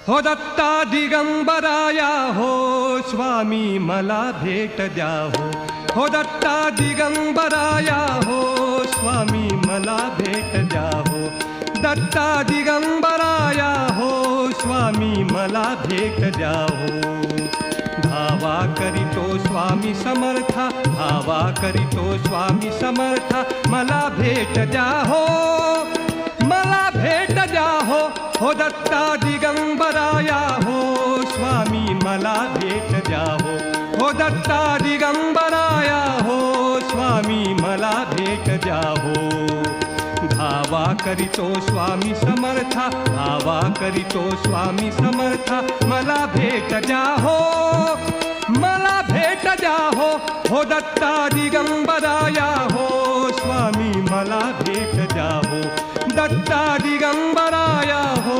हो दत्ता दिगंबराया हो स्वामी मला भेट द्या हो दत्ता दिगंबराया हो स्वामी मला भेट द्या हो दत्ता दिगंबराया हो स्वामी मला भेट द्या हो धावा करीतो स्वामी समर्था धावा करीतो स्वामी समर्था मला भेट द्या हो मला भेट द्या हो दत्ता दिगंबराया हो स्वामी मला भेट द्या हो दत्ता दिगंबराया हो स्वामी मला भेट द्या हो धावा करीतो स्वामी समर्था धावा करीतो स्वामी समर्था मला भेट द्या हो मला भेट द्या हो दत्ता दिगंबराया हो स्वामी मला भेट द्या हो दत्ता दिगंबराया हो